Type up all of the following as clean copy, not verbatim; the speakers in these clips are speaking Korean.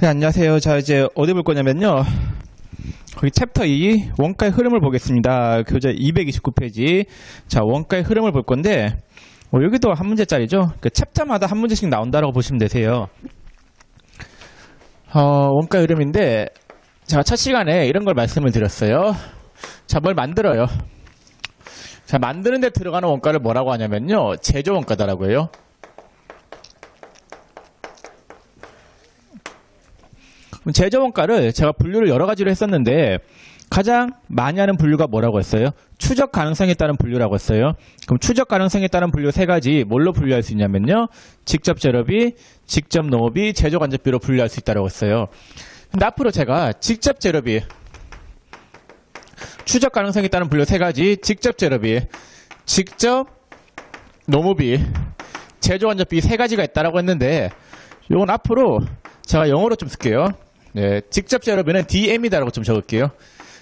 네, 안녕하세요. 자, 이제 어디 볼 거냐면요. 거기 챕터 2 원가의 흐름을 보겠습니다. 교재 229페이지. 자, 원가의 흐름을 볼 건데 여기도 한 문제짜리죠. 그 챕터마다 한 문제씩 나온다라고 보시면 되세요. 원가의 흐름인데 제가 첫 시간에 이런 걸 말씀을 드렸어요. 자, 뭘 만들어요. 자, 만드는 데 들어가는 원가를 뭐라고 하냐면요. 제조 원가다라고 해요. 제조 원가를 제가 분류를 여러 가지로 했었는데 가장 많이 하는 분류가 뭐라고 했어요? 추적 가능성에 따른 분류라고 했어요. 그럼 추적 가능성에 따른 분류 세 가지 뭘로 분류할 수 있냐면요. 직접 재료비, 직접 농업비, 제조 간접비로 분류할 수 있다고 했어요. 근데 앞으로 제가 직접 재료비, 추적 가능성에 따른 분류 세 가지, 직접 재료비, 직접 농업비, 제조 간접비 세 가지가 있다라고 했는데 이건 앞으로 제가 영어로 좀 쓸게요. 네, 직접 재료비는 DM이다라고 좀 적을게요.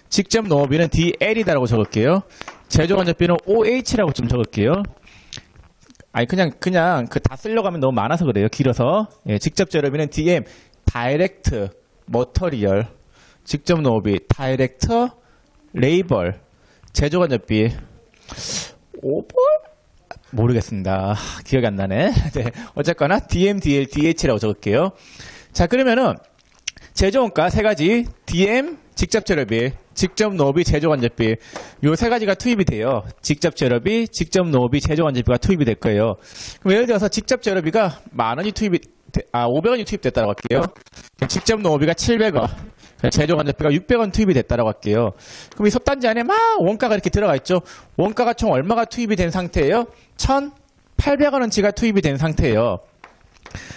직접 농업비는 DL이다라고 적을게요. 제조 간접비는 OH라고 좀 적을게요. 아니 그냥 그 다 쓰려고 하면 너무 많아서 그래요. 길어서. 예, 직접 재료비는 DM, 다이렉트 머터리얼, 직접 농업비, 다이렉트 레이벌, 제조 간접비, 오벌? 모르겠습니다. 기억이 안 나네. 네, 어쨌거나 DM, DL, DH라고 적을게요. 자, 그러면은 제조 원가 세 가지, DM, 직접 재료비, 직접 농업비, 제조 간접비 요 세 가지가 투입이 돼요. 직접 재료비, 직접 농업비, 제조 간접비가 투입이 될 거예요. 그럼 예를 들어서 직접 재료비가 10,000원이 500원이 투입됐다고 할게요. 직접 농업비가 700원, 제조 간접비가 600원 투입이 됐다고 할게요. 그럼 이 섭단지 안에 막 원가가 이렇게 들어가 있죠. 원가가 총 얼마가 투입이 된 상태예요? 1,800원어치가 투입이 된 상태예요.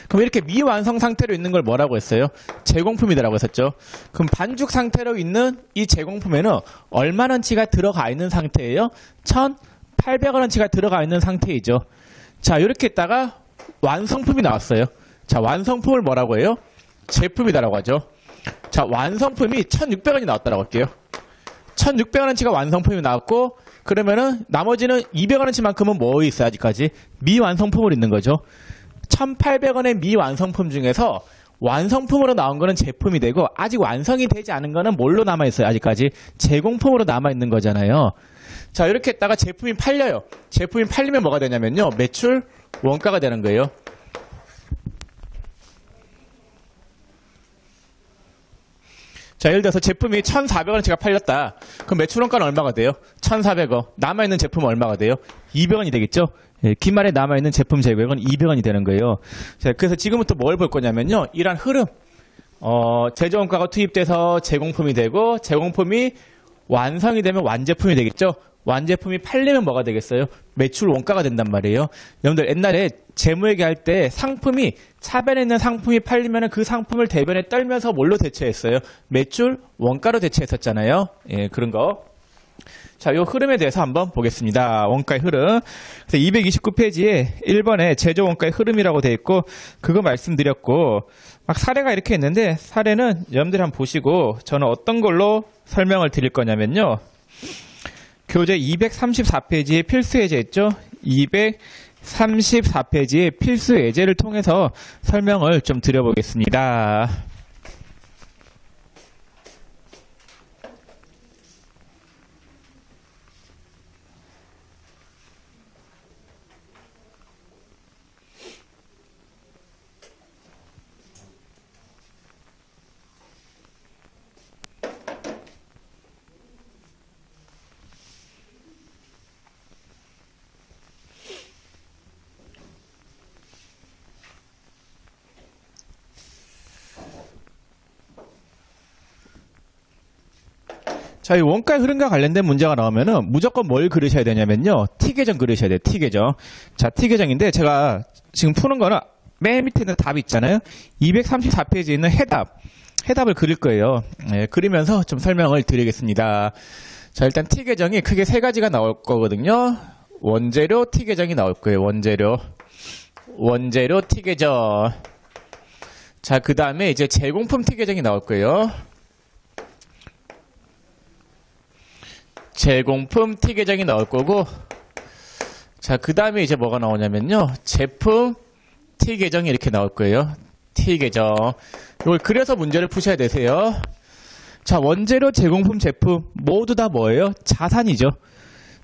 그럼 이렇게 미완성 상태로 있는 걸 뭐라고 했어요? 제공품이라고 했었죠. 그럼 반죽 상태로 있는 이 제공품에는 얼마원치가 들어가 있는 상태예요? 1,800원어치가 들어가 있는 상태이죠. 자, 이렇게 했다가 완성품이 나왔어요. 자, 완성품을 뭐라고 해요? 제품이다라고 하죠. 자, 완성품이 1,600원이 나왔다라고 할게요. 1,600원어치가 완성품이 나왔고 그러면은 나머지는 200원어치만큼은 뭐 있어요? 아직까지 미완성품으로 있는 거죠. 1,800원의 미완성품 중에서 완성품으로 나온 거는 제품이 되고 아직 완성이 되지 않은 거는 뭘로 남아있어요? 아직까지 제공품으로 남아있는 거잖아요. 자, 이렇게 했다가 제품이 팔려요. 제품이 팔리면 뭐가 되냐면요. 매출 원가가 되는 거예요. 자, 예를 들어서 제품이 1,400원어치가 팔렸다. 그럼 매출 원가는 얼마가 돼요? 1,400원. 남아있는 제품은 얼마가 돼요? 200원이 되겠죠? 예, 기말에 남아있는 제품 재고액은 200원이 되는 거예요. 자, 그래서 지금부터 뭘 볼 거냐면요. 이러한 흐름. 제조 원가가 투입돼서 제공품이 되고, 제공품이 완성이 되면 완제품이 되겠죠? 완제품이 팔리면 뭐가 되겠어요? 매출 원가가 된단 말이에요. 여러분들 옛날에 재무회계 할 때 상품이 차변에 있는 상품이 팔리면 그 상품을 대변에 떨면서 뭘로 대체했어요? 매출 원가로 대체했었잖아요. 예, 그런 거. 자, 요 흐름에 대해서 한번 보겠습니다. 원가의 흐름. 그래서 229페이지에 1번에 제조 원가의 흐름이라고 되어 있고 그거 말씀드렸고 막 사례가 이렇게 있는데 사례는 여러분들이 한번 보시고 저는 어떤 걸로 설명을 드릴 거냐면요. 교재 234페이지에 필수 예제 있죠? 234페이지에 필수 예제를 통해서 설명을 좀 드려보겠습니다. 자, 이 원가의 흐름과 관련된 문제가 나오면은 무조건 뭘 그리셔야 되냐면요. T계정 그리셔야 돼요. T계정. 자, T계정인데 제가 지금 푸는 거는 맨 밑에 있는 답이 있잖아요. 234페이지에 있는 해답을 그릴 거예요. 예, 그리면서 좀 설명을 드리겠습니다. 자, 일단 T계정이 크게 세 가지가 나올 거거든요. 원재료 T계정이 나올 거예요. 원재료 T계정. 자, 그 다음에 이제 제공품 T계정이 나올 거예요. 제공품 T계정이 나올 거고, 자, 그 다음에 이제 뭐가 나오냐면요. 제품 T계정이 이렇게 나올 거예요. T 계정. 이걸 그려서 문제를 푸셔야 되세요. 자, 원재료, 제공품, 제품 모두 다 뭐예요? 자산이죠.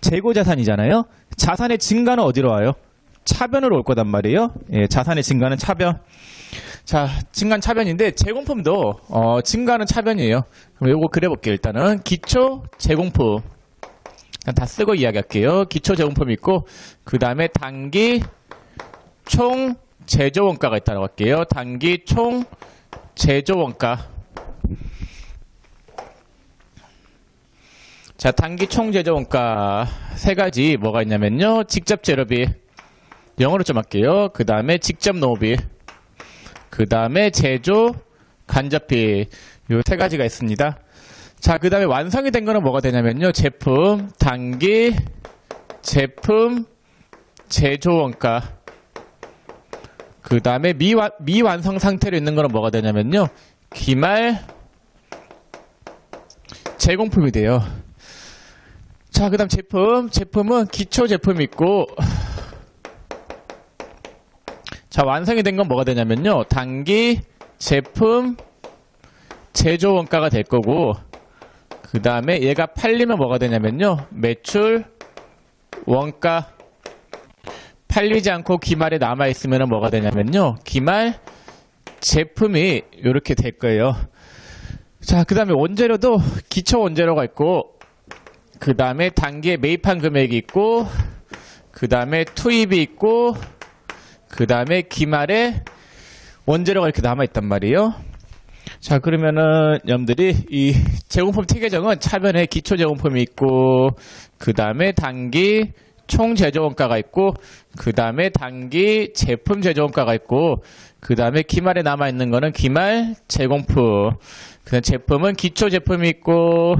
재고 자산이잖아요. 자산의 증가는 어디로 와요? 차변으로 올 거단 말이에요. 예, 자산의 증가는 차변. 자, 증가는 차변인데 제공품도 증가는 차변이에요. 그럼 요거 그려볼게요. 일단은 기초 제공품 다 쓰고 이야기할게요. 기초 제공품 있고 그 다음에 단기 총 제조 원가가 있다고 할게요. 단기 총 제조 원가. 자, 단기 총 제조 원가 세 가지 뭐가 있냐면요. 직접 재료비 영어로 좀 할게요. 그 다음에 직접 노무비, 그 다음에 제조 간접비, 요 세 가지가 있습니다. 자, 그 다음에 완성이 된 거는 뭐가 되냐면요. 제품, 단기, 제품, 제조 원가. 그 다음에 미완성 상태로 있는 거는 뭐가 되냐면요. 기말, 제공품이 돼요. 자, 그 다음 제품은 기초 제품이 있고, 자, 완성이 된 건 뭐가 되냐면요. 단기, 제품, 제조 원가가 될 거고, 그 다음에 얘가 팔리면 뭐가 되냐면요. 매출, 원가. 팔리지 않고 기말에 남아있으면 뭐가 되냐면요. 기말, 제품이 이렇게 될 거예요. 자, 그 다음에 원재료도 기초 원재료가 있고, 그 다음에 단기에 매입한 금액이 있고, 그 다음에 투입이 있고, 그 다음에 기말에 원재료가 이렇게 남아있단 말이에요. 자, 그러면은 여러분들이 이 제공품 T 계정은 차변에 기초 제공품이 있고, 그 다음에 단기 총 제조원가가 있고, 그 다음에 단기 제품 제조원가가 있고, 그 다음에 기말에 남아있는 거는 기말 제공품. 그 다음 제품은 기초 제품이 있고,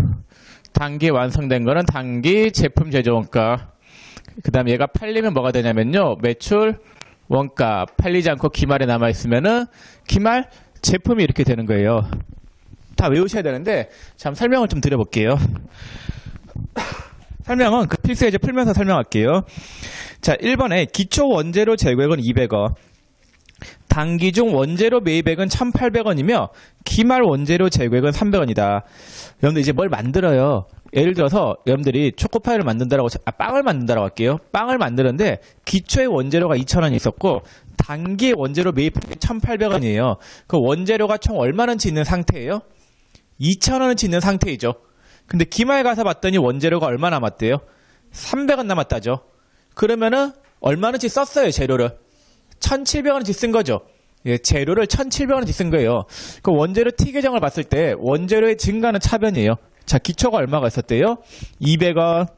단기 완성된 거는 단기 제품 제조원가. 그 다음에 얘가 팔리면 뭐가 되냐면요. 매출 원가. 팔리지 않고 기말에 남아있으면은 기말 제품이 이렇게 되는 거예요. 다 외우셔야 되는데, 잠 설명을 좀 드려볼게요. 설명은 그 필수 예제 풀면서 설명할게요. 자, 1번에 기초 원재료 재고액은 200원. 단기 중 원재료 매입액은 1,800원이며 기말 원재료 재고액은 300원이다. 여러분들 이제 뭘 만들어요? 예를 들어서 여러분들이 초코파이를 만든다라고, 빵을 만든다라고 할게요. 빵을 만드는데 기초의 원재료가 2,000원이 있었고 단기 원재료 매입액이 1,800원이에요. 그 원재료가 총 얼마는치 있는 상태예요? 2,000원은치 있는 상태이죠. 근데 기말 가서 봤더니 원재료가 얼마 남았대요? 300원 남았다죠. 그러면은 얼마는치 썼어요, 재료를? 1,700원어치 쓴 거죠. 예, 재료를 1,700원어치 쓴 거예요. 그 원재료 T 계정을 봤을 때 원재료의 증가는 차변이에요. 자, 기초가 얼마가 있었대요? 200원.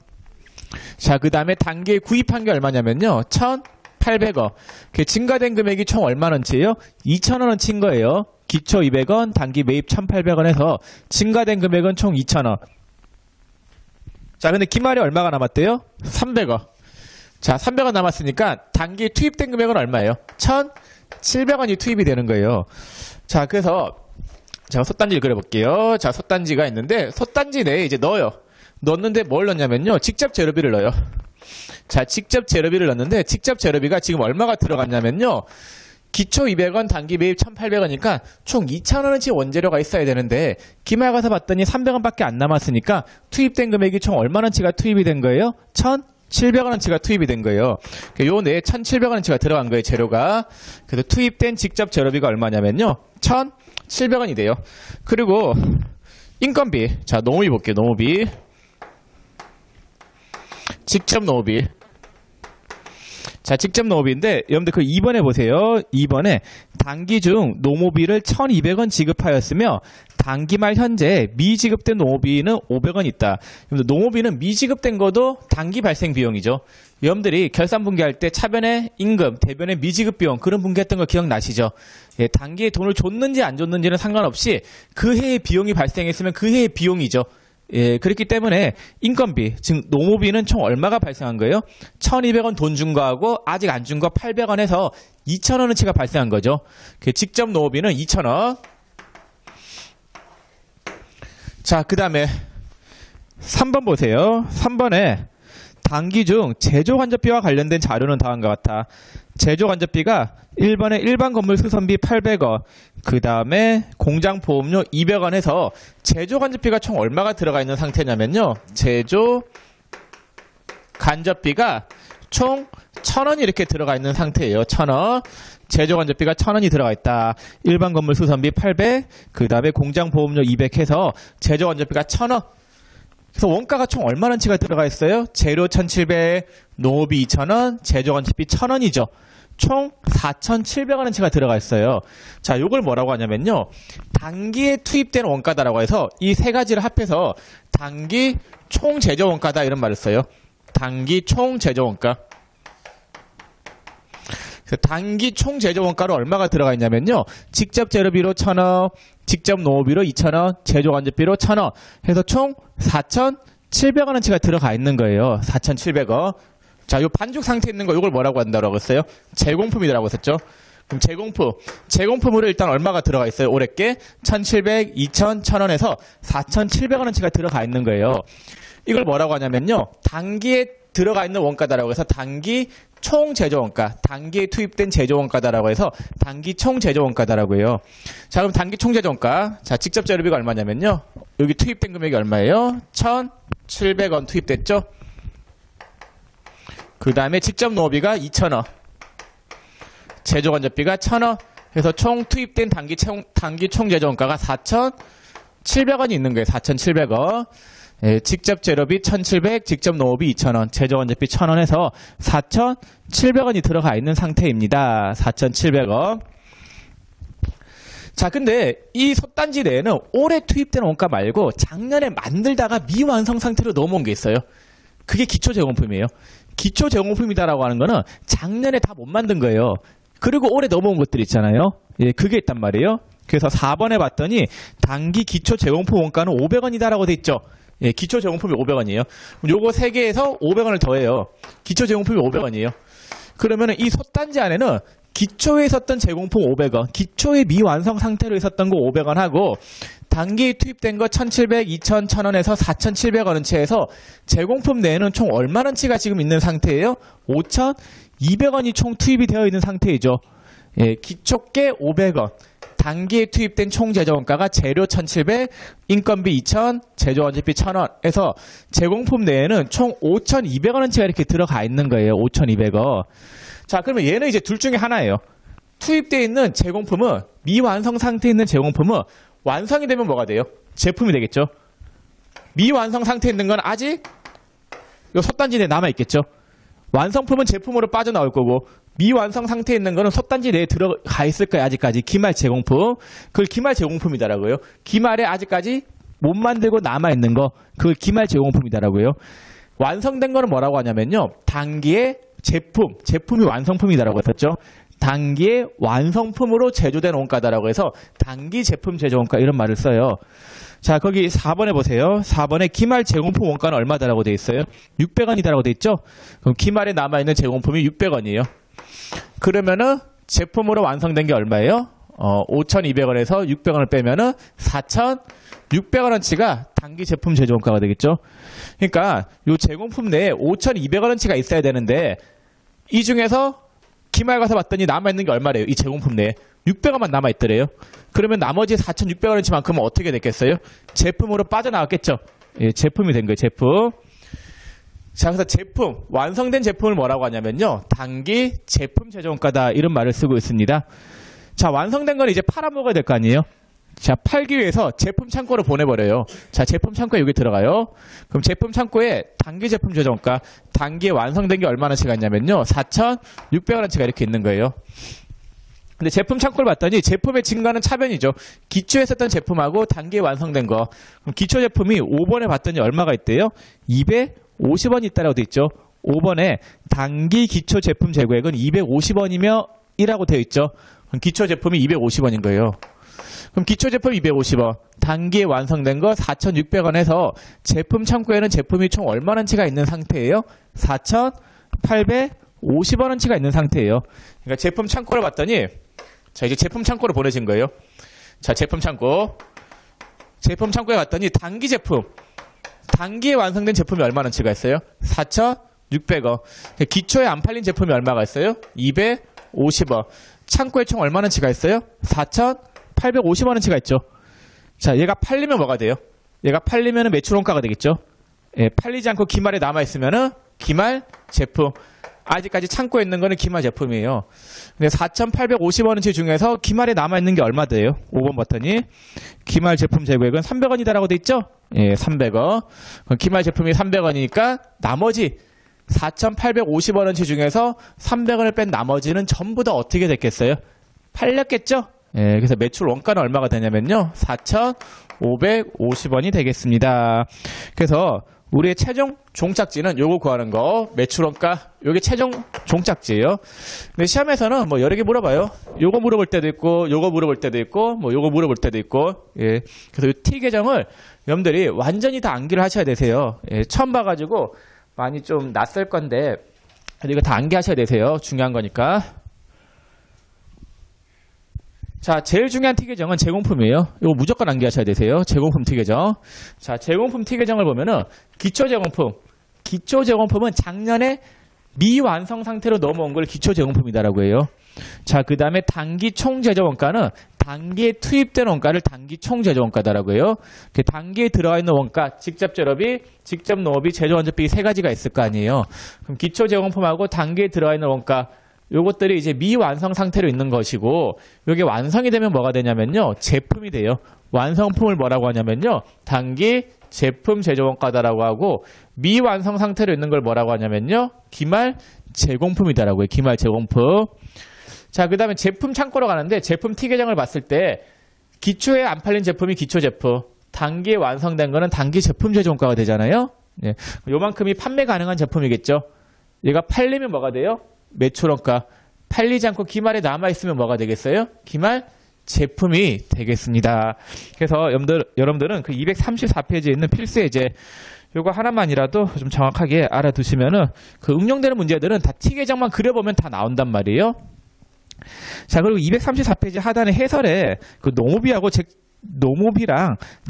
자, 그 다음에 단기에 구입한 게 얼마냐면요. 1,800원. 그 증가된 금액이 총 얼마는치예요? 2,000원어치인 거예요. 기초 200원, 단기 매입 1,800원에서 증가된 금액은 총 2,000원. 자, 근데 기말이 얼마가 남았대요? 300원. 자, 300원 남았으니까 단기 투입된 금액은 얼마예요? 1,700원이 투입이 되는 거예요. 자, 그래서 제가 솥단지를 그려볼게요. 자, 솥단지가 있는데 솥단지 내에 이제 넣어요. 넣었는데 뭘 넣냐면요. 직접 재료비를 넣어요. 자, 직접 재료비를 넣었는데 직접 재료비가 지금 얼마가 들어갔냐면요. 기초 200원, 단기 매입 1,800원이니까 총 2,000원어치 원재료가 있어야 되는데 기말 가서 봤더니 300원밖에 안 남았으니까 투입된 금액이 총 얼마나치가 투입이 된 거예요? 1,700원어치가 투입이 된 거예요. 요 내에 1,700원어치가 들어간 거예요, 재료가. 그래서 투입된 직접 재료비가 얼마냐면요. 1,700원이 돼요. 그리고 인건비. 자, 노무비 볼게요. 노무비. 직접 노무비. 자, 직접 노무비인데 여러분들 그 2번에 보세요. 2번에 단기 중 노무비를 1,200원 지급하였으며 단기 말 현재 미지급된 노무비는 500원 있다. 여러분들 노무비는 미지급된 것도 단기 발생 비용이죠. 여러분들이 결산 분기할 때 차변에 임금, 대변에 미지급 비용 그런 분기했던 거 기억나시죠? 예, 단기에 돈을 줬는지 안 줬는지는 상관없이 그 해에 비용이 발생했으면 그 해의 비용이죠. 예, 그렇기 때문에 인건비, 즉 노무비는 총 얼마가 발생한 거예요? 1,200원 돈 준 거하고 아직 안 준 거 800원 해서 2,000원어치가 발생한 거죠. 그 직접 노무비는 2,000원. 자, 그 다음에 3번 보세요. 3번에 단기 중 제조간접비와 관련된 자료는 다음과 같아. 제조간접비가 1번에 일반 건물 수선비 800원, 그 다음에 공장보험료 200원 해서 제조간접비가 총 얼마가 들어가 있는 상태냐면요. 제조간접비가 총 1000원이 이렇게 들어가 있는 상태예요. 1000원. 제조간접비가 1000원이 들어가 있다. 일반 건물 수선비 800, 그 다음에 공장보험료 200 해서 제조간접비가 1000원. 그래서 원가가 총 얼마나치가 들어가 있어요? 재료 1700, 농업비 2000원, 제조간접비 1000원이죠. 총 4700원어치가 들어가 있어요. 자, 요걸 뭐라고 하냐면요. 단기에 투입된 원가다라고 해서 이 세 가지를 합해서 단기 총 제조 원가다 이런 말을 써요. 단기 총 제조 원가. 단기 총 제조 원가로 얼마가 들어가 있냐면요. 직접 재료비로 1000원, 직접 농업비로 2000원, 제조간접비로 1000원 해서 총 4700원어치가 들어가 있는 거예요. 4700원. 자, 요 반죽 상태에 있는 거 요걸 뭐라고 한다고 했어요? 제공품이라고 했었죠. 그럼 제공품으로 일단 얼마가 들어가 있어요? 올해께 1700, 2000, 1000원에서 4700원어치가 들어가 있는 거예요. 이걸 뭐라고 하냐면요. 단기에 들어가 있는 원가다라고 해서 단기 총 제조 원가, 단기에 투입된 제조 원가다라고 해서 단기 총 제조 원가다라고 해요. 자, 그럼 단기 총 제조 원가. 자, 직접 재료비가 얼마냐면요. 여기 투입된 금액이 얼마예요? 1700원 투입됐죠? 그 다음에 직접 농업비가 2000원, 제조간접비가 1000원 해서 총 투입된 단기 총 제조원가가 4700원이 있는 거예요. 4700원. 예, 직접 재료비 1700, 직접 농업비 2000원, 제조간접비 1000원 해서 4700원이 들어가 있는 상태입니다. 4700원. 자, 근데 이 솥단지 내에는 올해 투입된 원가 말고 작년에 만들다가 미완성 상태로 넘어온 게 있어요. 그게 기초 제공품이에요. 기초 제공품이다라고 하는 거는 작년에 다 못 만든 거예요. 그리고 올해 넘어온 것들 있잖아요. 예, 그게 있단 말이에요. 그래서 4번에 봤더니 단기 기초 제공품 원가는 500원이다라고 돼 있죠. 예, 기초 제공품이 500원이에요. 요거 3개에서 500원을 더해요. 기초 제공품이 500원이에요. 그러면은 이 솥단지 안에는 기초에 있었던 제공품 500원, 기초의 미완성 상태로 있었던 거 500원 하고 단기에 투입된 거 1700, 2000, 1000원에서 4700원어치 해서 제공품 내에는 총 얼마나치가 지금 있는 상태예요? 5200원이 총 투입이 되어 있는 상태이죠. 예, 기초께 500원, 단기에 투입된 총 제조원가가 재료 1700, 인건비 2000, 제조원재비 1000원 해서 제공품 내에는 총 5200원어치가 이렇게 들어가 있는 거예요. 5200원. 자, 그러면 얘는 이제 둘 중에 하나예요. 투입되어 있는 제공품은, 미완성 상태에 있는 제공품은 완성이 되면 뭐가 돼요? 제품이 되겠죠. 미완성 상태에 있는 건 아직 이 솥단지 내에 남아있겠죠. 완성품은 제품으로 빠져나올 거고 미완성 상태에 있는 거는 솥단지 내에 들어가 있을 거예요. 아직까지 기말 제공품. 그걸 기말 제공품이다라고요. 기말에 아직까지 못 만들고 남아있는 거, 그걸 기말 제공품이다라고요. 완성된 거는 뭐라고 하냐면요. 단기의 제품이 완성품이다라고 했었죠. 단기의 완성품으로 제조된 원가다라고 해서 단기 제품 제조 원가 이런 말을 써요. 자, 거기 4번에 보세요. 4번에 기말 제공품 원가는 얼마다라고 돼 있어요? 600원이다라고 돼 있죠? 그럼 기말에 남아있는 제공품이 600원이에요. 그러면은 제품으로 완성된 게 얼마예요? 5,200원에서 600원을 빼면은 4,600원어치가 단기 제품 제조 원가가 되겠죠? 그러니까 이 제공품 내에 5,200원어치가 있어야 되는데 이 중에서 기말 가서 봤더니 남아있는 게 얼마래요? 이 제공품 내에 600원만 남아있더래요. 그러면 나머지 4,600원어치만큼은 어떻게 됐겠어요? 제품으로 빠져나왔겠죠? 예, 제품이 된 거예요. 제품. 자, 그래서 제품, 완성된 제품을 뭐라고 하냐면요. 단기 제품 제조원가다 이런 말을 쓰고 있습니다. 자, 완성된 건 이제 팔아먹어야 될 거 아니에요? 자, 팔기 위해서 제품 창고로 보내버려요. 자, 제품 창고에 여기 들어가요. 그럼 제품 창고에 단기 제품 제조원가, 단기에 완성된 게 얼마나치가 있냐면요. 4,600원어치가 이렇게 있는 거예요. 근데 제품 창고를 봤더니 제품의 증가는 차변이죠. 기초에 썼던 제품하고 단기에 완성된 거. 그럼 기초 제품이 5번에 봤더니 얼마가 있대요? 250원이 있다라고 돼 있죠. 5번에 단기 기초 제품 재고액은 250원이며 1라고 되어 있죠. 그럼 기초 제품이 250원인 거예요. 그럼 기초 제품 250원, 단기에 완성된 거 4,600원 해서 제품 창고에는 제품이 총 얼마나치가 있는 상태예요? 4,850원어치가 있는 상태예요. 그러니까 제품 창고를 봤더니 자, 이제 제품 창고로 보내진 거예요. 자, 제품 창고에 갔더니 단기 제품, 단기에 완성된 제품이 얼마나치가 있어요? 600원. 기초에 안 팔린 제품이 얼마가 있어요? 250원. 창고에 총 얼마나치가 있어요? 4,850원어치가 있죠. 자, 얘가 팔리면 뭐가 돼요? 얘가 팔리면 매출 원가가 되겠죠. 예, 팔리지 않고 기말에 남아있으면은 기말 제품. 아직까지 창고에 있는 거는 기말 제품이에요. 근데 4,850원어치 중에서 기말에 남아있는 게 얼마 돼요? 5번 버튼이. 기말 제품 재고액은 300원이다라고 돼 있죠? 예, 300원. 기말 제품이 300원이니까 나머지 4,850원어치 중에서 300원을 뺀 나머지는 전부 다 어떻게 됐겠어요? 팔렸겠죠? 예, 그래서 매출 원가는 얼마가 되냐면요. 4,550원이 되겠습니다. 그래서 우리의 최종 종착지는 요거 구하는 거, 매출 원가, 요게 최종 종착지예요. 근데 시험에서는 뭐 여러 개 물어봐요. 요거 물어볼 때도 있고, 요거 물어볼 때도 있고, 뭐 요거 물어볼 때도 있고, 예. 그래서 이 T 계정을 여러분들이 완전히 다 암기를 하셔야 되세요. 예, 처음 봐가지고 많이 좀 낯설 건데, 이거 다 암기하셔야 되세요. 중요한 거니까. 자, 제일 중요한 T 계정은 제공품이에요. 이거 무조건 암기하셔야 되세요. 제공품 T 계정. 자, 제공품 T 계정을 보면은 기초 제공품. 기초 제공품은 작년에 미완성 상태로 넘어온 걸 기초 제공품이다라고 해요. 자, 그 다음에 단기 총 제조 원가는 단기에 투입된 원가를 단기 총 제조 원가다라고 해요. 그 단기에 들어가 있는 원가, 직접 재료비, 직접 농업비, 제조 원자비 세 가지가 있을 거 아니에요. 그럼 기초 제공품하고 단기에 들어가 있는 원가, 요것들이 이제 미완성 상태로 있는 것이고, 요게 완성이 되면 뭐가 되냐면요, 제품이 돼요. 완성품을 뭐라고 하냐면요, 단기 제품 제조원가다라고 하고, 미완성 상태로 있는 걸 뭐라고 하냐면요, 기말 제공품이다라고 해요. 기말 제공품. 자, 그 다음에 제품 창고로 가는데, 제품 T 계정을 봤을 때 기초에 안 팔린 제품이 기초 제품, 단기에 완성된 거는 단기 제품 제조원가가 되잖아요. 예. 요만큼이 판매 가능한 제품이겠죠. 얘가 팔리면 뭐가 돼요? 매출원가. 팔리지 않고 기말에 남아있으면 뭐가 되겠어요? 기말 제품이 되겠습니다. 그래서 여러분들은 그 234페이지에 있는 필수 예제 요거 하나만이라도 좀 정확하게 알아두시면은 그 응용되는 문제들은 다 T 계정만 그려보면 다 나온단 말이에요. 자, 그리고 234페이지 하단에 해설에 그 농업이랑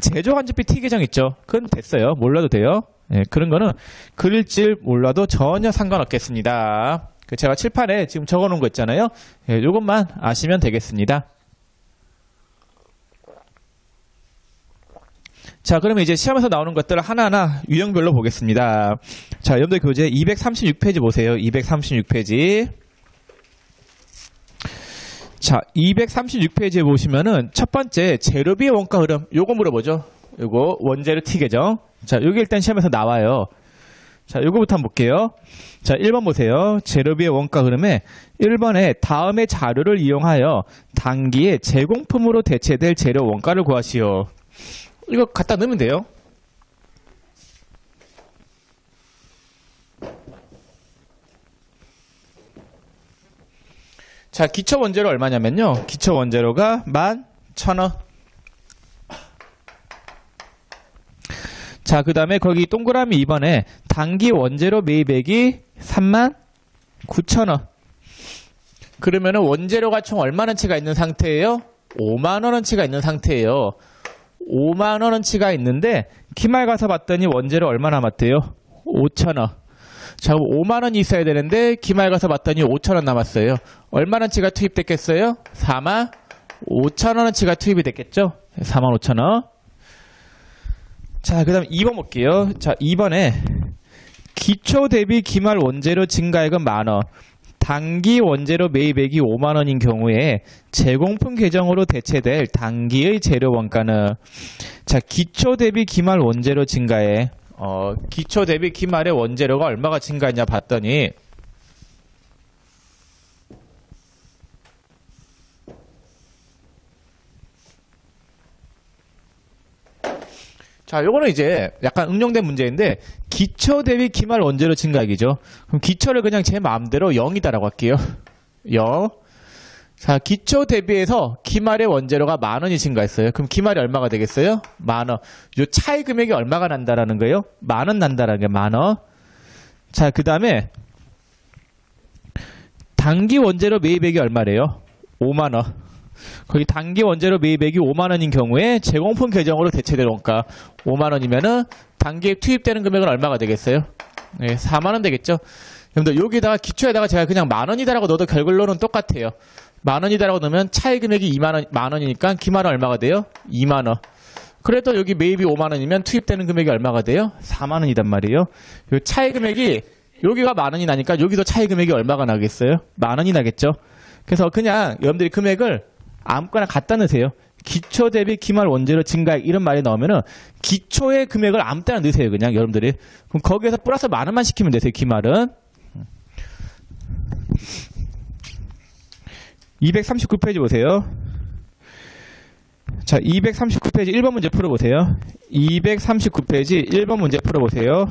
제조환급비 T 계정 있죠? 그건 됐어요. 몰라도 돼요. 예, 그런 거는 그릴 줄 몰라도 전혀 상관없겠습니다. 제가 칠판에 지금 적어놓은 거 있잖아요. 예, 요것만 아시면 되겠습니다. 자, 그러면 이제 시험에서 나오는 것들을 하나하나 유형별로 보겠습니다. 자, 여러분들 교재 236페이지 보세요. 236페이지. 자, 236페이지에 보시면은 첫 번째 재료비의 원가 흐름. 요거 물어보죠. 요거 원재료 T 계정. 자, 요게 일단 시험에서 나와요. 자, 요거부터 한번 볼게요. 자, 1번 보세요. 재료비의 원가 흐름에 1번에 다음의 자료를 이용하여 단기에 제공품으로 대체될 재료 원가를 구하시오. 이거 갖다 넣으면 돼요. 자, 기초 원재료 얼마냐면요. 기초 원재료가 11,000원. 자, 그 다음에 거기 동그라미 2번에 단기 원재료 매입액이 39,000원. 그러면은 원재료가 총 얼마나치가 있는 상태예요? 50,000원어치가 있는 상태예요. 50,000원어치가 있는데 기말 가서 봤더니 원재료 얼마 남았대요? 5,000원. 자, 50,000원이 있어야 되는데 기말 가서 봤더니 5,000원 남았어요. 얼마나치가 투입됐겠어요? 45,000원어치가 투입이 됐겠죠? 45,000원. 자, 그 다음 2번 볼게요. 자, 2번에 기초 대비 기말 원재료 증가액은 만원, 단기 원재료 매입액이 5만원인 경우에 제공품 계정으로 대체될 단기의 재료 원가는, 자, 기초 대비 기말 원재료 증가액, 기초 대비 기말의 원재료가 얼마가 증가했냐 봤더니, 자, 요거는 이제 약간 응용된 문제인데, 기초 대비 기말 원재료 증가액이죠. 그럼 기초를 그냥 제 마음대로 0이다라고 할게요. 0. 자, 기초 대비해서 기말의 원재료가 10,000원이 증가했어요. 그럼 기말이 얼마가 되겠어요? 10,000원. 요 차이 금액이 얼마가 난다라는 거예요? 10,000원 난다라는 게 10,000원. 자, 그 다음에 단기 원재료 매입액이 얼마래요? 50,000원. 거기 단기 원재료 매입액이 50,000원인 경우에 제공품 계정으로 대체될 원가 50,000원이면은 단기에 투입되는 금액은 얼마가 되겠어요? 예, 4만원 되겠죠. 여러분들 여기다가 기초에다가 제가 그냥 만원이다라고 넣어도 결론은 똑같아요. 만원이다라고 넣으면 차액 금액이 만원이니까 기말은 얼마가 돼요? 2만원. 그래도 여기 매입이 5만원이면 투입되는 금액이 얼마가 돼요? 4만원이단 말이에요. 요 차액 금액이 여기가 만원이 나니까 여기도 차액 금액이 얼마가 나겠어요? 만원이 나겠죠. 그래서 그냥 여러분들이 금액을 아무거나 갖다 넣으세요. 기초 대비 기말 원재료 증가액 이런 말이 나오면은 기초의 금액을 아무 때나 넣으세요. 그냥 여러분들이. 그럼 거기에서 플러스 만원만 시키면 되세요. 기말은. 239페이지 보세요. 자, 239페이지 1번 문제 풀어보세요. 239페이지 1번 문제 풀어보세요.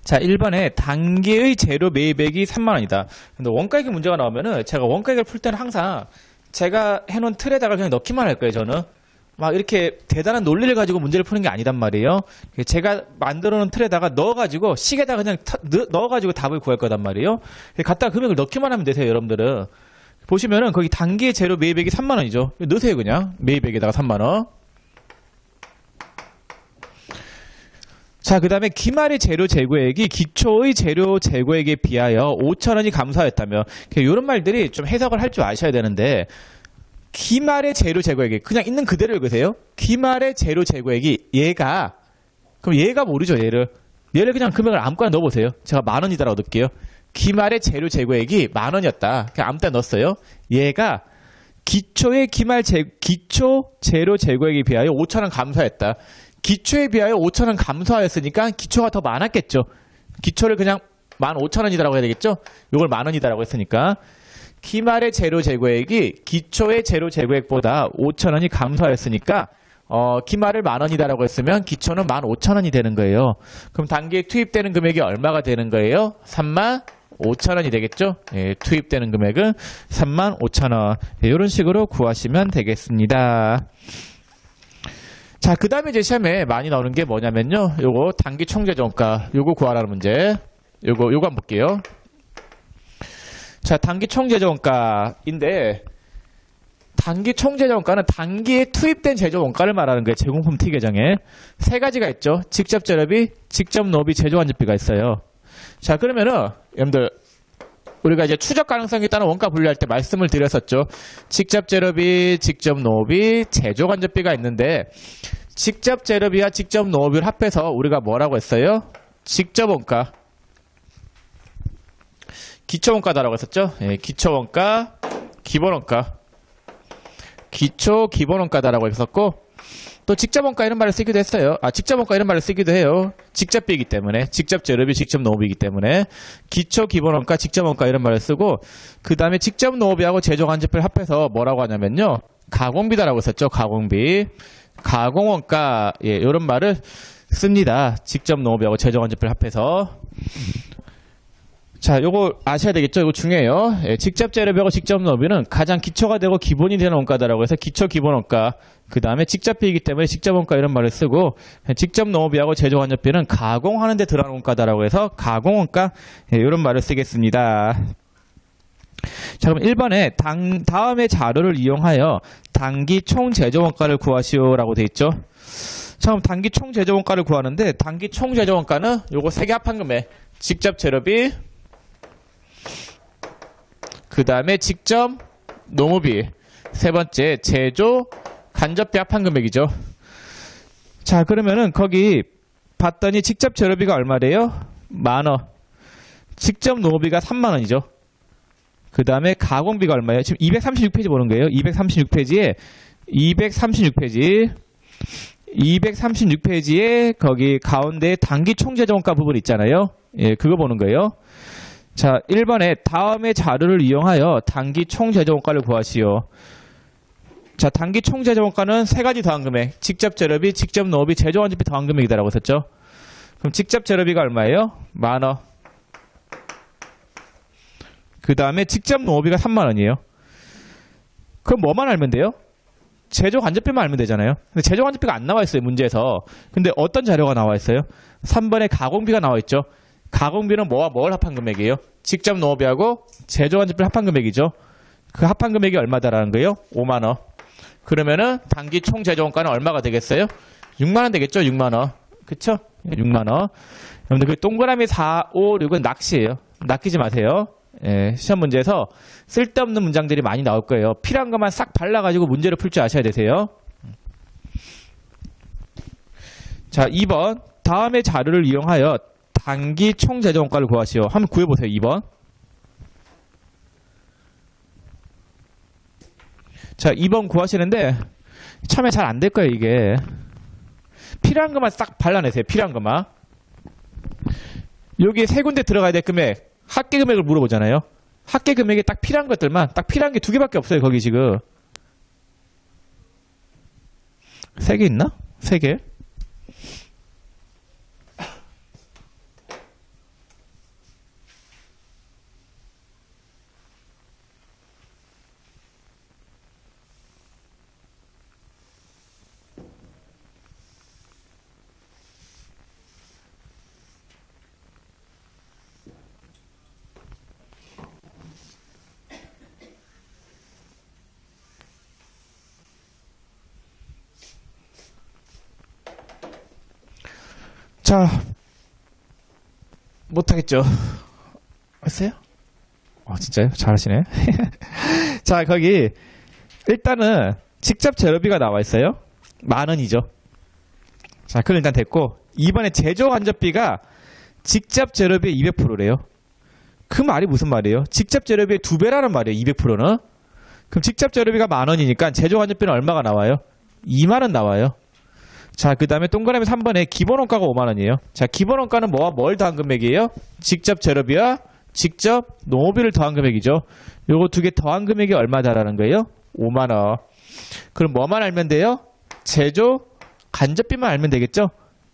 자, 1번에 단계의 재료 매입액이 3만원이다. 근데 원가액 문제가 나오면은 제가 원가액을 풀 때는 항상 제가 해놓은 틀에다가 그냥 넣기만 할 거예요, 저는. 막 이렇게 대단한 논리를 가지고 문제를 푸는 게 아니단 말이에요. 제가 만들어 놓은 틀에다가 넣어가지고 식에다가 그냥 넣어가지고 답을 구할 거단 말이에요. 갖다가 금액을 넣기만 하면 되세요, 여러분들은. 보시면은 거기 단계 재료 매입액이 3만원이죠. 넣으세요, 그냥. 매입액에다가 3만원. 자, 그 다음에 기말의 재료 재고액이 기초의 재료 재고액에 비하여 5천원이 감소하였다며. 이런 말들이 좀 해석을 할 줄 아셔야 되는데, 기말의 재료 재고액이 그냥 있는 그대로 읽으세요. 기말의 재료 재고액이 그럼 얘가 모르죠, 얘를 그냥 금액을 아무거나 넣어보세요. 제가 만원이다라고 넣을게요. 기말의 재료 재고액이 만원이었다. 그냥 아무 데나 넣었어요. 얘가 기초의 기초 재료 재고액에 비하여 5천원 감소하였다. 기초에 비하여 5천원 감소하였으니까 기초가 더 많았겠죠. 기초를 그냥 15,000원이다라고 해야 되겠죠. 이걸 만원이다라고 했으니까. 기말의 재료 재고액이 기초의 재료 재고액보다 5천원이 감소하였으니까 기말을 만원이다라고 했으면 기초는 15,000원이 되는 거예요. 그럼 단계에 투입되는 금액이 얼마가 되는 거예요? 35,000원이 되겠죠. 예, 투입되는 금액은 35,000원. 예, 이런 식으로 구하시면 되겠습니다. 자, 그 다음에 이제 시험에 많이 나오는 게 뭐냐면요. 요거 단기 총재정가 요거 구하라는 문제. 요거 한번 볼게요. 자, 단기 총재정가인데 단기 총재정가는 단기에 투입된 제조 원가를 말하는 거예요. 제공품 T 계정에. 세 가지가 있죠. 직접 재료비, 직접 노비, 제조 완제비가 있어요. 자, 그러면은 여러분들 우리가 이제 추적 가능성이 있다는 원가 분류할 때 말씀을 드렸었죠. 직접 재료비, 직접 노비, 제조 간접비가 있는데 직접 재료비와 직접 노비를 합해서 우리가 뭐라고 했어요? 직접 원가. 기초 원가다라고 했었죠. 예, 기초 원가, 기본 원가. 기초 기본 원가다라고 했었고 또 직접 원가 이런 말을 쓰기도 했어요. 직접 원가 이런 말을 쓰기도 해요. 직접비이기 때문에. 직접 재료비, 직접 노비이기 때문에. 기초 기본 원가, 직접 원가 이런 말을 쓰고 그 다음에 직접 노비하고 제조 간접비를 합해서 뭐라고 하냐면요. 가공비다라고 했었죠. 가공비. 가공원가, 예, 이런 말을 씁니다. 직접 노비하고 제조 간접비를 합해서. 자, 요거 아셔야 되겠죠? 이거 중요해요. 예, 직접 재료비하고 직접 노비는 가장 기초가 되고 기본이 되는 원가다라고 해서 기초 기본 원가. 그 다음에 직접비이기 때문에 직접 원가 이런 말을 쓰고 직접 노비하고 제조 간접비는 가공하는 데 들어가는 원가다라고 해서 가공 원가. 예, 이런 말을 쓰겠습니다. 자, 그럼 1번에 다음의 자료를 이용하여 단기 총 제조 원가를 구하시오라고 돼 있죠. 자, 그럼 단기 총 제조 원가를 구하는데 단기 총 제조 원가는 요거 세 개 합한 금액. 직접 재료비, 그 다음에 직접 노무비, 세 번째 제조 간접비 합한 금액이죠. 자, 그러면은 거기 봤더니 직접 재료비가 얼마래요? 10,000원. 직접 노무비가 30,000원이죠. 그 다음에 가공비가 얼마예요? 지금 236페이지 보는 거예요. 236페이지에 236페이지에 거기 가운데 단기 총재정원가 부분 있잖아요. 예, 그거 보는 거예요. 자, 1번에 다음의 자료를 이용하여 단기 총재정원가를 구하시오. 자, 단기 총재정원가는 세 가지 더한 금액. 직접 재료비, 직접 노무비, 제조간접비 더한 금액이다라고 했었죠. 그럼 직접 재료비가 얼마예요? 10,000원. 그 다음에 직접 노무비가 30,000원이에요. 그럼 뭐만 알면 돼요? 제조간접비만 알면 되잖아요. 근데 제조간접비가 안 나와 있어요, 문제에서. 근데 어떤 자료가 나와 있어요? 3번에 가공비가 나와 있죠. 가공비는 뭐와 뭘 합한 금액이에요? 직접 노무비하고 제조간접비 합한 금액이죠. 그 합한 금액이 얼마다라는 거예요? 50,000원. 그러면은 단기 총 제조원가는 얼마가 되겠어요? 60,000원 되겠죠? 60,000원. 그쵸? 60,000원. 여러분들 그 동그라미 4, 5, 6은 낚시예요. 낚이지 마세요. 예, 시험 문제에서 쓸데없는 문장들이 많이 나올 거예요. 필요한 것만 싹 발라가지고 문제를 풀 줄 아셔야 되세요. 자, 2번. 다음의 자료를 이용하여 단기 총 제조원가를 구하시오. 한번 구해보세요. 2번. 자, 2번 구하시는데 처음에 잘 안 될 거예요, 이게. 필요한 것만 싹 발라내세요. 필요한 것만. 여기 세 군데 들어가야 될 금액, 합계 금액을 물어보잖아요. 합계 금액에 딱 필요한 것들만, 딱 필요한 게 두 개밖에 없어요, 거기 지금. 세 개 있나? 세 개? 자, 못하겠죠. 했어요? 진짜요? 잘하시네. 자, 거기 일단은 직접 재료비가 나와 있어요. 10,000원이죠. 자, 그건 일단 됐고, 이번에 제조 간접비가 직접 재료비의 200%래요. 그 말이 무슨 말이에요? 직접 재료비의 2배라는 말이에요. 200%는. 그럼 직접 재료비가 10,000원이니까 제조 간접비는 얼마가 나와요? 20,000원 나와요. 자, 그 다음에 동그라미 3번에 기본원가가 50,000원이에요. 자, 기본원가는 뭐와 뭘 더한 금액이에요? 직접 재료비와 직접 노무비를 더한 금액이죠. 요거 두 개 더한 금액이 얼마다라는 거예요? 50,000원. 그럼 뭐만 알면 돼요? 제조 간접비만 알면 되겠죠?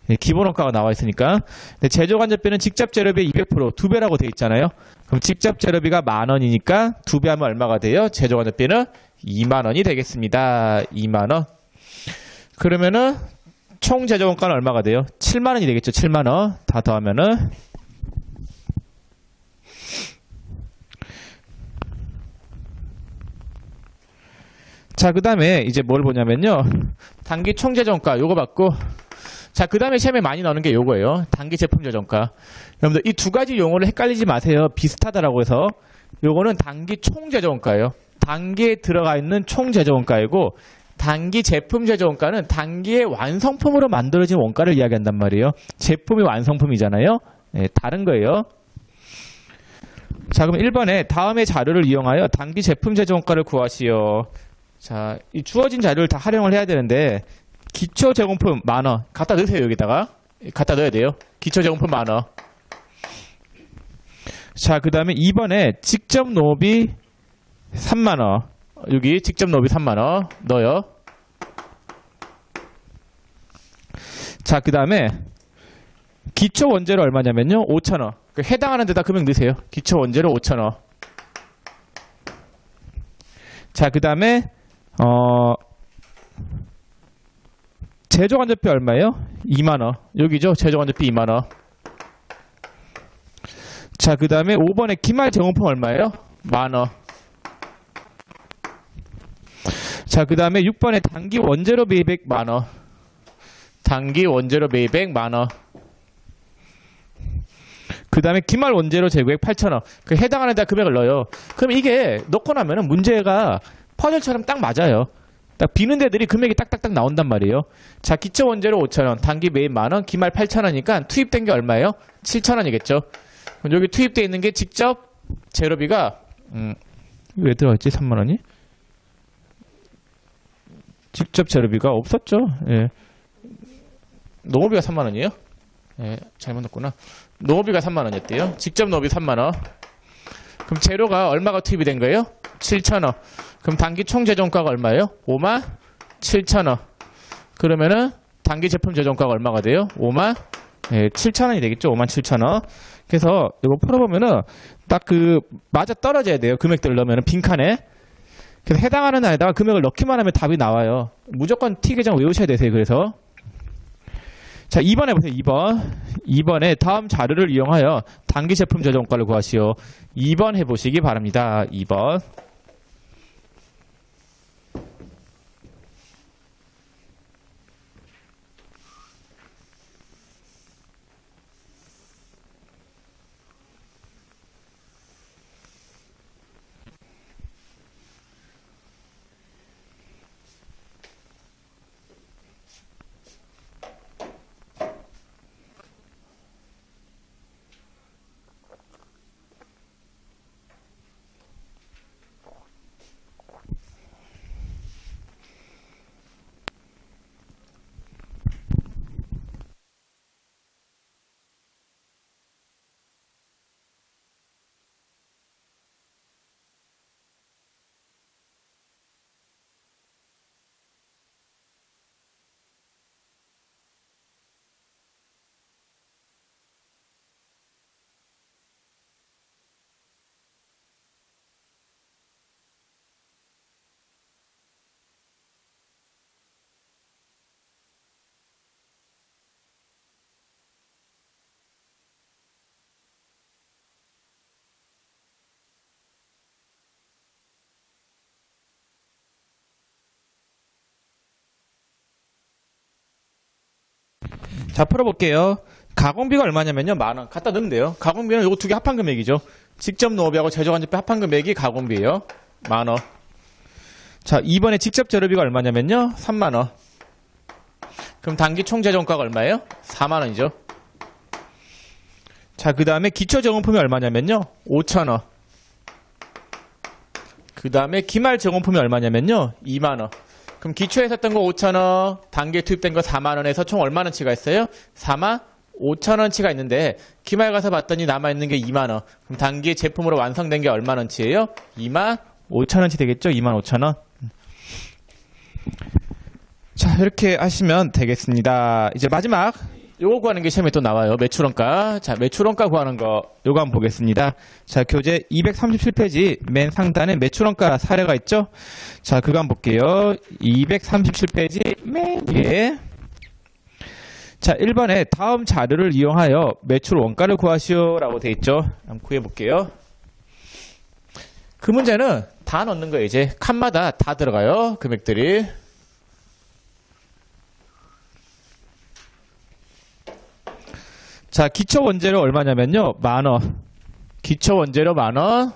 네, 기본원가가 나와 있으니까. 근데 제조 간접비는 직접 재료비의 200%, 2배라고 돼 있잖아요. 그럼 직접 재료비가 10,000원이니까 2배 하면 얼마가 돼요? 제조 간접비는 20,000원이 되겠습니다. 20,000원. 그러면은 총 제조원가는 얼마가 돼요? 70,000원이 되겠죠. 70,000원. 다 더하면은. 자, 그 다음에 이제 뭘 보냐면요. 단기 총 제조원가 요거 받고. 자, 그 다음에 시험에 많이 나오는 게 요거예요. 단기 제품 제조원가. 여러분들 이 두 가지 용어를 헷갈리지 마세요. 비슷하다라고 해서. 요거는 단기 총 제조원가예요. 단기에 들어가 있는 총 제조원가이고, 단기 제품 제조원가는 단기의 완성품으로 만들어진 원가를 이야기한단 말이에요. 제품이 완성품이잖아요. 네, 다른 거예요. 자, 그럼 1번에 다음의 자료를 이용하여 단기 제품 제조원가를 구하시오. 자, 이 주어진 자료를 다 활용을 해야 되는데 기초 제공품 10,000원 갖다 넣으세요. 여기다가 갖다 넣어야 돼요. 기초 제공품 10,000원. 자, 그 다음에 2번에 직접 노비 30,000원. 여기 직접 노비 30,000원 넣어요. 자, 그 다음에 기초 원재료 얼마냐면요. 5,000원. 그 해당하는 데다 금액 넣으세요. 기초 원재료 5,000원. 자, 그 다음에 제조간접비 얼마예요? 20,000원. 여기죠. 제조간접비 20,000원. 자, 그 다음에 5번에 기말 제공품 얼마예요? 만원. 자, 그 다음에 6번에 단기 원재료 매입액 만원. 단기 원재료 매입액 만원. 그 다음에 기말 원재료 재고액 8,000원. 그 해당하는 데 금액을 넣어요. 그럼 이게 넣고 나면은 문제가 퍼즐처럼 딱 맞아요. 딱 비는 데들이 금액이 딱딱딱 나온단 말이에요. 자, 기초 원재료 5,000원, 단기 매입 만원, 기말 8,000원이니까 투입된 게 얼마예요? 7,000원이겠죠. 그럼 여기 투입되어 있는 게 직접 재료비가 왜 들어갔지? 3만원이? 직접 재료비가 없었죠. 예. 농업비가 3만원이에요? 예, 잘못 넣었구나. 농업비가 3만원이었대요. 직접 농업비 3만원. 그럼 재료가 얼마가 투입이 된 거예요? 7,000원. 그럼 단기 총 재정가가 얼마예요? 57,000원. 그러면은 단기 제품 재정가가 얼마가 돼요? 57,000원이 되겠죠? 57,000원. 그래서 이거 풀어보면은 딱 그 맞아 떨어져야 돼요. 금액들을 넣으면은 빈칸에. 그래서 해당하는 안에다가 금액을 넣기만 하면 답이 나와요. 무조건 T 계정 외우셔야 되세요. 그래서 자, 2번 해보세요. 2번에 다음 자료를 이용하여 단기 제품 재정가를 구하시오. 2번 해보시기 바랍니다. 2번. 자, 풀어볼게요. 가공비가 얼마냐면요. 만원. 갖다 넣으면 돼요. 가공비는 요거 두 개 합한 금액이죠. 직접 농업비하고 제조간접비 합한 금액이 가공비예요. 만원. 자, 2번에 직접 재료비가 얼마냐면요. 3만원. 그럼 단기 총 재정가가 얼마예요? 4만원이죠. 자, 그 다음에 기초 저금품이 얼마냐면요. 5,000원. 그 다음에 기말 저금품이 얼마냐면요. 2만원. 그럼 기초에 샀던 거 5,000원, 단기에 투입된 거 4만원에서 총 얼마원치가 있어요? 4만 5천원치가 있는데 기말 가서 봤더니 남아있는 게 2만원. 그럼 단기 제품으로 완성된 게 얼마원치예요? 2만 5천원치 되겠죠? 2만 5천원. 자, 이렇게 하시면 되겠습니다. 이제 마지막 요거 구하는 게 시험에 또 나와요. 매출원가. 자, 매출원가 구하는 거 요거 한번 보겠습니다. 자, 교재 237페이지 맨 상단에 매출원가 사례가 있죠? 자, 그거 한번 볼게요. 237페이지 맨 위에. 자, 1번에 다음 자료를 이용하여 매출원가를 구하시오 라고 돼 있죠? 한번 구해볼게요. 그 문제는 다 넣는 거예요. 이제 칸마다 다 들어가요. 금액들이. 자, 기초 원재료 얼마냐면요. 만원. 기초 원재료 만원.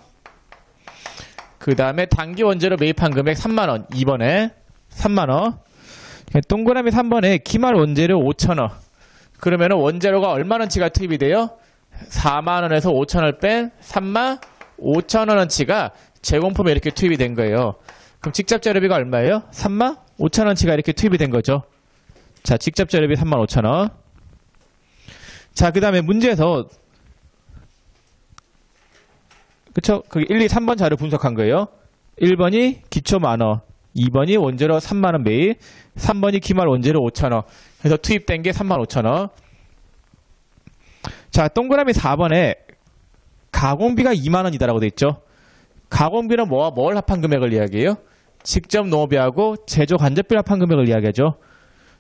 그 다음에 단기 원재료 매입한 금액 3만원. 2번에 3만원. 동그라미 3번에 기말 원재료 5천원. 그러면 원재료가 얼마원치가 투입이 돼요? 4만원에서 5천원을 뺀 3만 5천원어치가 제공품에 이렇게 투입이 된 거예요. 그럼 직접 재료비가 얼마예요? 3만 5천원어치가 이렇게 투입이 된 거죠. 자, 직접 재료비 3만 5천원. 자, 그 다음에 문제에서 그쵸? 그 1, 2, 3번 자료 분석한 거예요. 1번이 기초 만원, 2번이 원재료 3만원 매입, 3번이 기말 원재료 5천원. 그래서 투입된 게 3만 5천원. 자, 동그라미 4번에 가공비가 2만원이다라고 돼 있죠. 가공비는 뭐와 뭘 합한 금액을 이야기해요? 직접 농업비하고 제조 간접비를 합한 금액을 이야기하죠.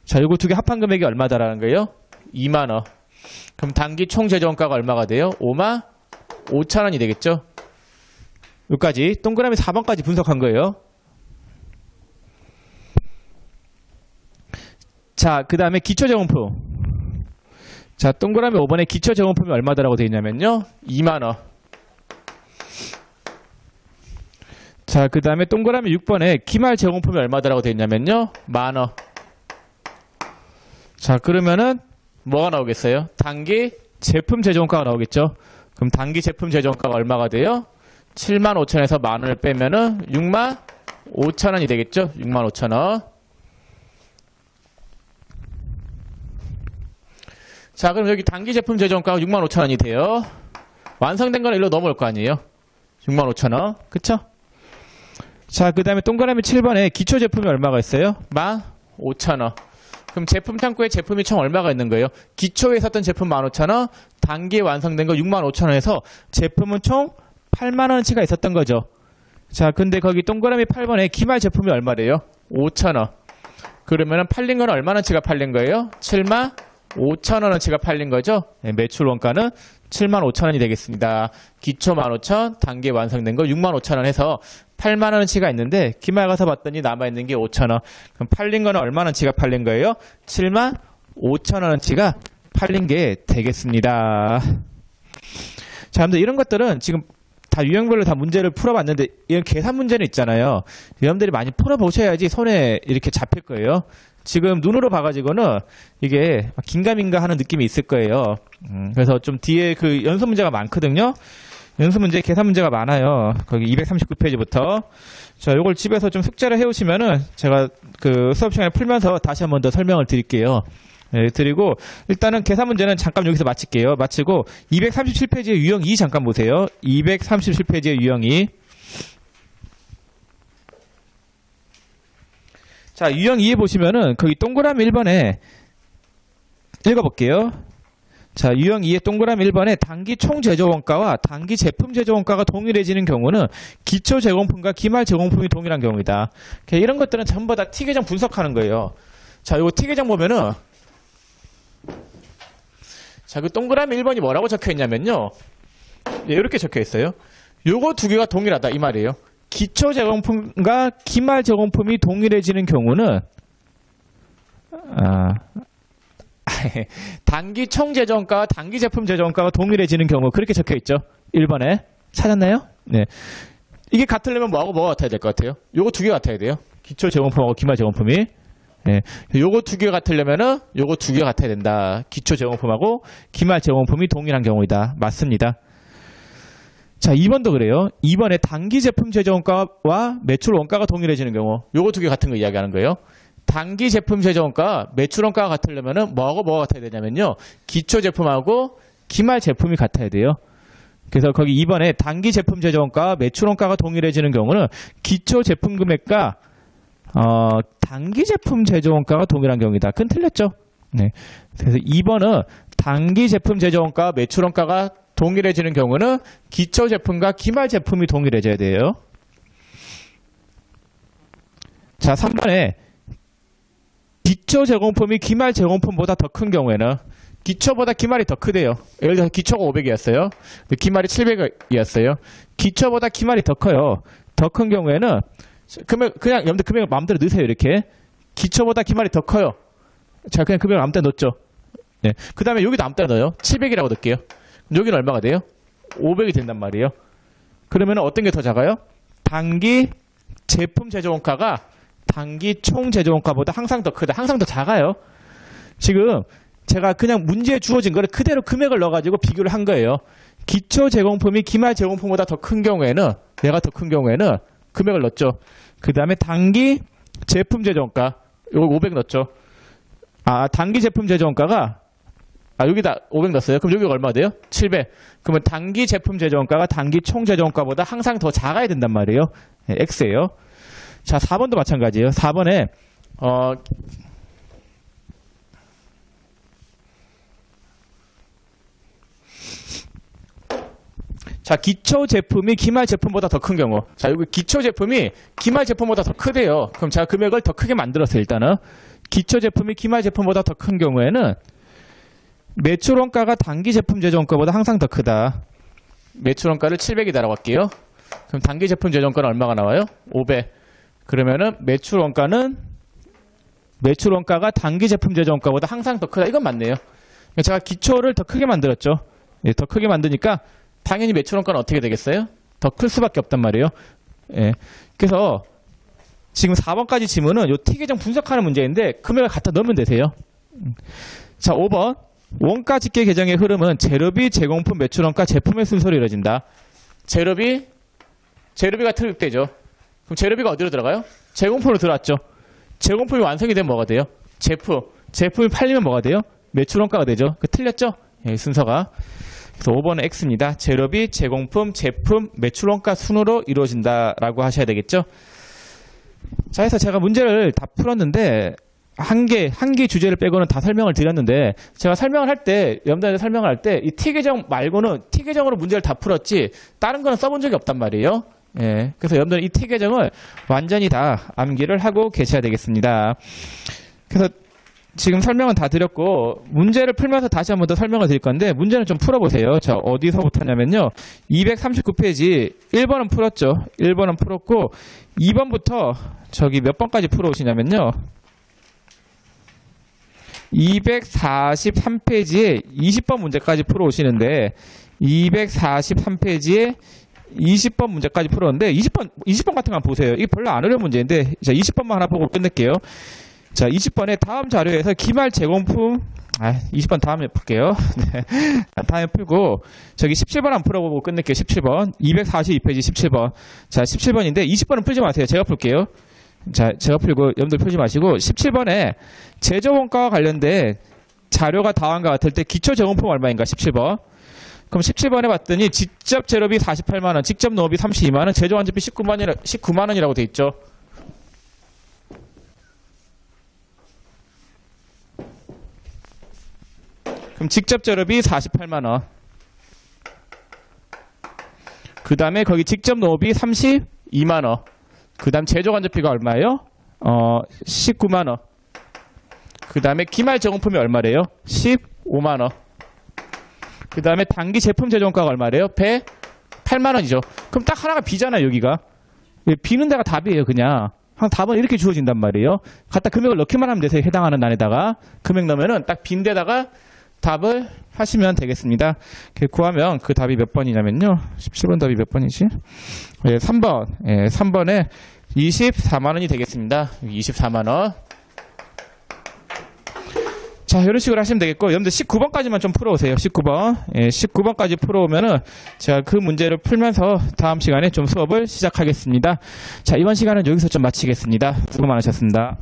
자, 이거 두 개 합한 금액이 얼마다라는 거예요? 2만원. 그럼 단기 총 제조원가가 얼마가 돼요? 5만 5천원이 되겠죠. 여기까지 동그라미 4번까지 분석한 거예요. 자, 그 다음에 기초제공품. 자, 동그라미 5번에 기초제공품이 얼마다라고 되어 있냐면요, 2만원. 자, 그 다음에 동그라미 6번에 기말제공품이 얼마다라고 되어 있냐면요, 만원. 자, 그러면은 뭐가 나오겠어요? 단기 제품 제조원가가 나오겠죠. 그럼 단기 제품 제조원가가 얼마가 돼요? 75,000원에서 만원을 빼면은 65,000원이 되겠죠. 65,000원. 자, 그럼 여기 단기 제품 제조원가가 65,000원이 돼요. 완성된 거는 일로 넘어올 거 아니에요. 65,000원. 그쵸? 자, 그 다음에 동그라미 7번에 기초 제품이 얼마가 있어요? 15,000원. 그럼 제품 창고에 제품이 총 얼마가 있는 거예요? 기초에 있었던 제품 15,000원, 단기에 완성된 거 65,000원에서 제품은 총 80,000원어치가 있었던 거죠. 자, 근데 거기 동그라미 8번에 기말 제품이 얼마래요? 5,000원. 그러면은 팔린 건 얼마나치가 팔린 거예요? 75,000원어치가 팔린 거죠. 네, 매출 원가는 75,000원이 되겠습니다. 기초 15,000원, 단기에 완성된 거 65,000원 해서 80,000원어치가 있는데 기말 가서 봤더니 남아있는 게 5,000원. 그럼 팔린 거는 얼마나치가 팔린 거예요? 75,000원어치가 팔린 게 되겠습니다. 자, 여러분들 이런 것들은 지금 다 유형별로 다 문제를 풀어봤는데 이런 계산 문제는 있잖아요. 여러분들이 많이 풀어보셔야지 손에 이렇게 잡힐 거예요. 지금 눈으로 봐가지고는 이게 긴가민가 하는 느낌이 있을 거예요. 그래서 좀 뒤에 그 연습 문제가 많거든요. 연습 문제, 계산 문제가 많아요. 거기 239페이지부터. 자, 요걸 집에서 좀 숙제를 해오시면은 제가 그 수업 시간에 풀면서 다시 한 번 더 설명을 드릴게요. 네, 드리고 일단은 계산 문제는 잠깐 여기서 마칠게요. 마치고 237페이지의 유형 2 잠깐 보세요. 237페이지의 유형 2. 자, 유형 2에 보시면은 거기 동그라미 1번에 읽어볼게요. 자, 유형 2의 동그라미 1번에 단기 총 제조 원가와 단기 제품 제조 원가가 동일해지는 경우는 기초 제공품과 기말 제공품이 동일한 경우이다. 이런 것들은 전부 다 T계정 분석하는 거예요. 자, 요거 T계정 보면은 자, 그 동그라미 1번이 뭐라고 적혀 있냐면요. 예, 이렇게 적혀 있어요. 요거 두 개가 동일하다 이 말이에요. 기초 제공품과 기말 제공품이 동일해지는 경우는 단기 총 제조원가와 단기 제품 제조원가가 동일해지는 경우 그렇게 적혀 있죠. 1번에 찾았나요? 네. 이게 같으려면 뭐하고 뭐가 같아야 될 것 같아요? 요거 두 개 같아야 돼요. 기초 제공품하고 기말 제공품이. 네. 요거 두 개 같으려면은 요거 두 개 같아야 된다. 기초 제공품하고 기말 제공품이 동일한 경우이다. 맞습니다. 자, 2번도 그래요. 2번에 단기 제품 제조원가와 매출 원가가 동일해지는 경우 요거 두 개 같은 거 이야기하는 거예요. 단기 제품 제조원가, 매출 원가가 같으려면은 뭐하고 뭐가 같아야 되냐면요. 기초 제품하고 기말 제품이 같아야 돼요. 그래서 거기 2번에 단기 제품 제조원가와 매출 원가가 동일해지는 경우는 기초 제품 금액과 단기 제품 제조원가가 동일한 경우이다. 그건 틀렸죠. 네. 그래서 2번은 단기 제품 제조원가와 매출 원가가 동일해지는 경우는 기초 제품과 기말 제품이 동일해져야 돼요. 자, 3번에 기초 제공품이 기말 제공품보다 더 큰 경우에는 기초보다 기말이 더 크대요. 예를 들어서 기초가 500이었어요. 기말이 700이었어요. 기초보다 기말이 더 커요. 더 큰 경우에는 그냥 여러분들 금액을 마음대로 넣으세요. 이렇게 기초보다 기말이 더 커요. 자, 그냥 금액을 아무 데나 넣었죠. 네. 그 다음에 여기도 아무 데나 넣어요. 700이라고 넣을게요. 여기는 얼마가 돼요? 500이 된단 말이에요. 그러면 어떤 게 더 작아요? 단기 제품 제조원가가 단기 총 제조원가보다 항상 더 크다. 항상 더 작아요. 지금 제가 그냥 문제에 주어진 거를 그대로 금액을 넣어가지고 비교를 한 거예요. 기초 제공품이 기말 제공품보다 더 큰 경우에는 얘가 더 큰 경우에는 금액을 넣었죠. 그 다음에 단기 제품 제조원가 이거 500 넣었죠. 단기 제품 제조원가가 여기다 500 넣었어요. 그럼 여기가 얼마 돼요? 700. 그러면 단기 제품 제조원가가 단기 총 제조원가보다 항상 더 작아야 된단 말이에요. 네, X예요. 자, 4번도 마찬가지예요. 4번에 자, 기초 제품이 기말 제품보다 더 큰 경우. 자, 여기 기초 제품이 기말 제품보다 더 크대요. 그럼 제가 금액을 더 크게 만들었어요. 일단은 기초 제품이 기말 제품보다 더 큰 경우에는 매출 원가가 단기 제품 제조원가보다 항상 더 크다. 매출 원가를 700이다라고 할게요. 그럼 단기 제품 제조원가는 얼마가 나와요? 500. 그러면은 매출 원가가 단기 제품 제조원가보다 항상 더 크다. 이건 맞네요. 제가 기초를 더 크게 만들었죠. 예, 더 크게 만드니까 당연히 매출 원가는 어떻게 되겠어요? 더 클 수밖에 없단 말이에요. 예. 그래서 지금 4번까지 지문은 요 T 계정 분석하는 문제인데 금액을 갖다 넣으면 되세요. 자, 5번. 원가 집계 계정의 흐름은 재료비, 제공품, 매출 원가, 제품의 순서로 이루어진다. 재료비가 투입되죠. 그럼 재료비가 어디로 들어가요? 제공품으로 들어왔죠. 제공품이 완성이 되면 뭐가 돼요? 제품이 팔리면 뭐가 돼요? 매출 원가가 되죠. 틀렸죠? 예, 순서가. 그래서 5번은 X입니다. 재료비, 제공품, 제품, 매출 원가 순으로 이루어진다라고 하셔야 되겠죠. 자, 해서 제가 문제를 다 풀었는데 한 개 주제를 빼고는 다 설명을 드렸는데 제가 설명을 할 때, 여러분들한테 설명을 할 때 이 T 계정 말고는 T 계정으로 문제를 다 풀었지 다른 거는 써본 적이 없단 말이에요. 예. 그래서 여러분들 이 T 계정을 완전히 다 암기를 하고 계셔야 되겠습니다. 그래서 지금 설명은 다 드렸고 문제를 풀면서 다시 한 번 더 설명을 드릴 건데 문제는 좀 풀어보세요. 자, 어디서부터냐면요. 239페이지 1번은 풀었죠. 1번은 풀었고 2번부터 저기 몇 번까지 풀어오시냐면요. 243페이지에 20번 문제까지 풀어오시는데 243페이지에 20번 문제까지 풀었는데 20번 같은 거 한번 보세요. 이게 별로 안 어려운 문제인데 자, 20번만 하나 보고 끝낼게요. 자, 20번에 다음 자료에서 기말 제공품 20번 다음에 풀게요. 네. 다음에 풀고 저기 17번 한번 풀어보고 끝낼게요. 17번 242페이지 17번. 자, 17번인데 20번은 풀지 마세요. 제가 풀게요. 자, 제가 풀고 여러분들 풀지 마시고 17번에 제조원가와 관련된 자료가 다음과 같을 때 기초 제공품 얼마인가 17번. 그럼 17번에 봤더니 직접 재료비 48만원, 직접 농업비 32만원, 제조완제비 19만원이라고 돼 있죠. 그럼 직접 재료비 48만원. 그 다음에 거기 직접 농업비 32만원. 그 다음 제조간접비가 얼마예요? 19만원. 그 다음에 기말 제공품이 얼마래요? 15만원. 그 다음에 단기 제품 제조원가가 얼마래요? 108만원이죠. 그럼 딱 하나가 B잖아요, 여기가. B는 데가 답이에요, 그냥. 답은 이렇게 주어진단 말이에요. 갖다 금액을 넣기만 하면 되세요, 해당하는 단에다가. 금액 넣으면은 딱 B인데다가 답을 하시면 되겠습니다. 구하면 그 답이 몇 번이냐면요. 17번 답이 몇 번이지? 예, 3번. 예, 3번에 24만원이 되겠습니다. 24만원. 자, 이런 식으로 하시면 되겠고, 여러분들 19번까지만 좀 풀어오세요. 19번. 예, 19번까지 풀어오면은 제가 그 문제를 풀면서 다음 시간에 좀 수업을 시작하겠습니다. 자, 이번 시간은 여기서 좀 마치겠습니다. 수고 많으셨습니다.